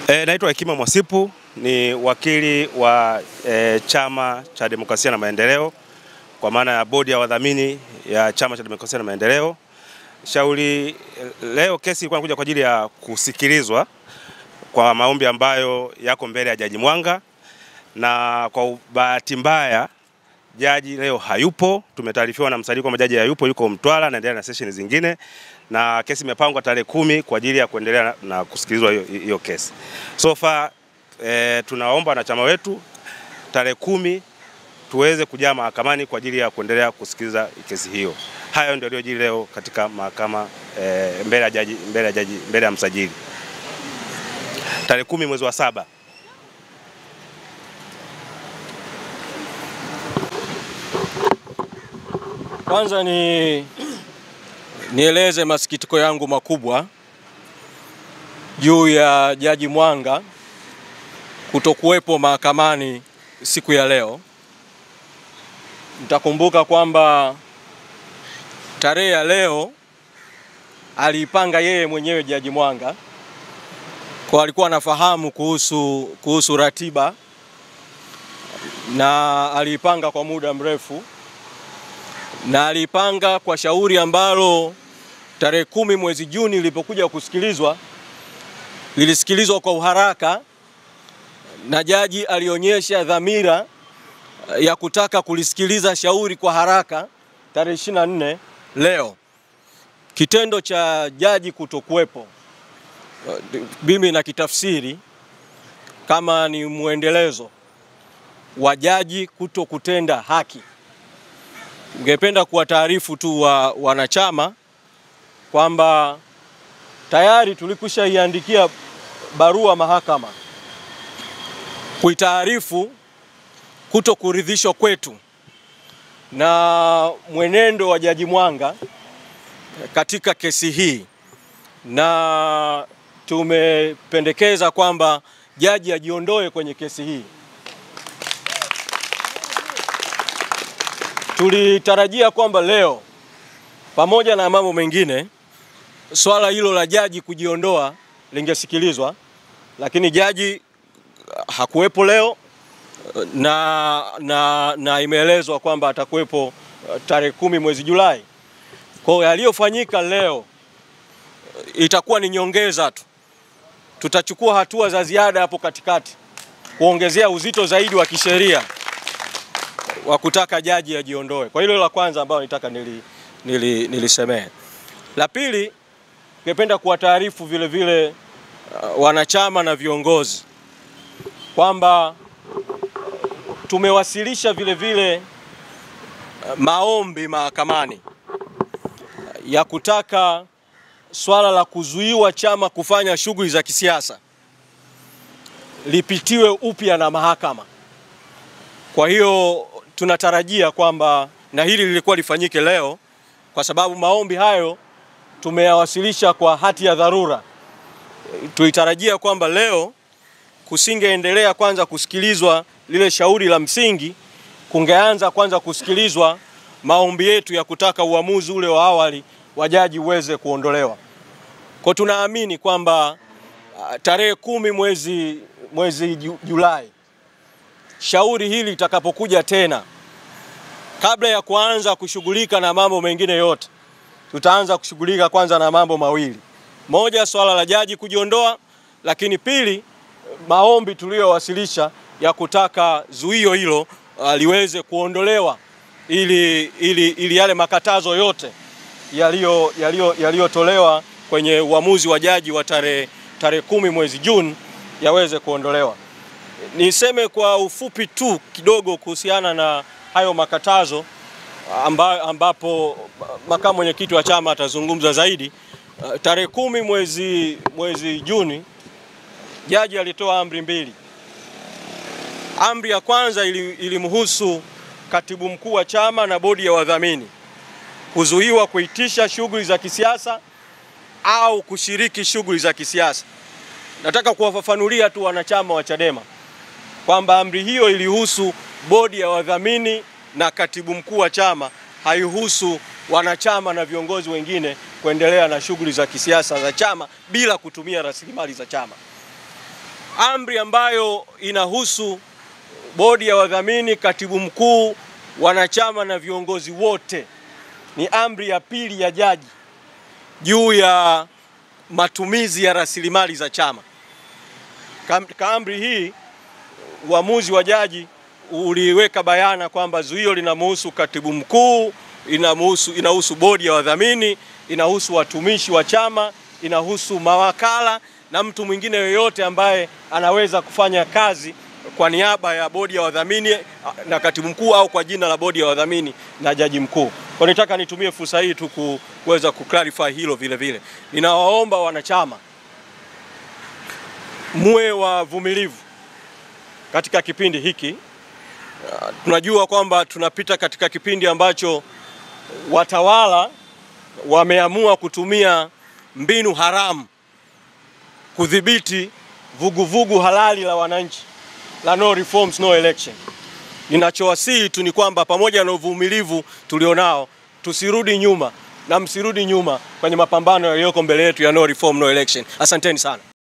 Naitwa Hekima Mwasipu, ni wakili wa Chama cha Demokrasia na Maendeleo kwa maana ya bodi ya wadhamini ya Chama cha Demokrasia na Maendeleo. Leo kesi ilikuwa inakuja kwa ajili ya kusikilizwa kwa maombi ambayo yako mbele ya Jaji Mwanga, na kwa bahati mbaya jaji leo hayupo. Tumetaarifiwa na msajili kwamba jaji hayupo, yuko Mtwara anaendelea na session zingine, na kesi imepangwa tarehe 10 kwa ajili ya kuendelea na kusikilizwa hiyo kesi. So far tunaomba wanachama wetu tarehe 10 tuweze kujaa mahakamani kwa ajili ya kuendelea kusikiliza kesi hiyo. Hayo ndio yaliyojiri leo katika mahakama mbele ya msajili tarehe 10 mwezi wa 7. Kwanza nieleze masikitiko yangu makubwa juu ya Jaji Mwanga kutokuwepo mahakamani siku ya leo. Mtakumbuka kwamba tarehe ya leo aliipanga yeye mwenyewe Jaji Mwanga, kwa alikuwa anafahamu kuhusu ratiba na aliipanga kwa muda mrefu, na alipanga kwa shauri ambalo tarehe 10 mwezi Juni lilipokuja kusikilizwa, lilisikilizwa kwa uharaka, na jaji alionyesha dhamira ya kutaka kulisikiliza shauri kwa haraka tarehe 24 leo. Kitendo cha jaji kutokuwepo mimi na kitafsiri kama ni muendelezo wa jaji kutokutenda haki. Ningependa kuwataarifu tu wanachama kwamba tayari tulikwishaiandikia barua mahakama kuitaarifu kutokuridhishwa kwetu na mwenendo wa Jaji Mwanga katika kesi hii, na tumependekeza kwamba jaji ajiondoe kwenye kesi hii. Tulitarajia kwamba leo pamoja na mambo mengine swala hilo la jaji kujiondoa lingesikilizwa, lakini jaji hakuwepo leo na imeelezwa kwamba atakuwepo tarehe 10 mwezi Julai. Kwa hiyo yaliyofanyika leo itakuwa ni nyongeza tu. Tutachukua hatua za ziada hapo katikati kuongezea uzito zaidi wa kisheria wa kutaka jaji ajiondoe. Kwa hilo la kwanza ambalo nitaka nilisemee. La pili, ningependa kuwataarifu vile vile wanachama na viongozi kwamba tumewasilisha vile vile maombi mahakamani ya kutaka swala la kuzuiwa chama kufanya shughuli za kisiasa lipitiwe upya na mahakama. Kwa hiyo tunatarajia kwamba na hili lilikuwa lifanyike leo, kwa sababu maombi hayo tumeyawasilisha kwa hati ya dharura. Tulitarajia kwamba leo kusingeendelea kwanza kusikilizwa lile shauri la msingi, kungeanza kwanza kusikilizwa maombi yetu ya kutaka uamuzi ule wa awali wa jaji uweze kuondolewa. Kwa tunaamini kwamba tarehe 10 mwezi Julai shauri hili litakapokuja tena, kabla ya kuanza kushughulika na mambo mengine yote, tutaanza kushughulika kwanza na mambo mawili. Moja, swala la jaji kujiondoa, lakini pili, maombi tuliyowasilisha ya kutaka zuio hilo liweze kuondolewa ili yale makatazo yote yaliyotolewa kwenye uamuzi wa jaji wa tarehe 10 mwezi Juni yaweze kuondolewa. Niseme kwa ufupi tu kidogo kuhusiana na hayo makatazo ambapo makamu mwenyekiti wa chama atazungumza zaidi. Tarehe 10 mwezi Juni jaji alitoa amri mbili. Amri ya kwanza ilimhusu katibu mkuu wa chama na bodi ya wadhamini kuzuiwa kuitisha shughuli za kisiasa au kushiriki shughuli za kisiasa. Nataka kuwafafanulia tu wanachama wa Chadema kwamba amri hiyo ilihusu bodi ya wadhamini na katibu mkuu wa chama, haihusu wanachama na viongozi wengine kuendelea na shughuli za kisiasa za chama bila kutumia rasilimali za chama. amri ambayo inahusu bodi ya wadhamini, katibu mkuu, wanachama na viongozi wote. Ni amri ya pili ya jaji juu ya matumizi ya rasilimali za chama. Katika amri hii, uamuzi wa jaji uliweka bayana kwamba zuio linamhusu katibu mkuu, inahusu bodi ya wadhamini, inahusu watumishi wa chama, inahusu mawakala na mtu mwingine yoyote ambaye anaweza kufanya kazi kwa niaba ya bodi ya wadhamini na katibu mkuu au kwa jina la bodi ya wadhamini na jaji mkuu. Kwa nitaka nitumie fursa hii tu kuweza kuclarify hilo vile vile. Ninawaomba wanachama muwe wavumilivu katika kipindi hiki. Tunajua kwamba tunapita katika kipindi ambacho watawala wameamua kutumia mbinu haramu kudhibiti vuguvugu halali la wananchi la no reforms no election. Ninachowasihi tu ni kwamba pamoja na uvumilivu tulionao, tusirudi nyuma na msirudi nyuma kwenye mapambano yaliyoko mbele yetu ya no reform no election. Asanteni sana.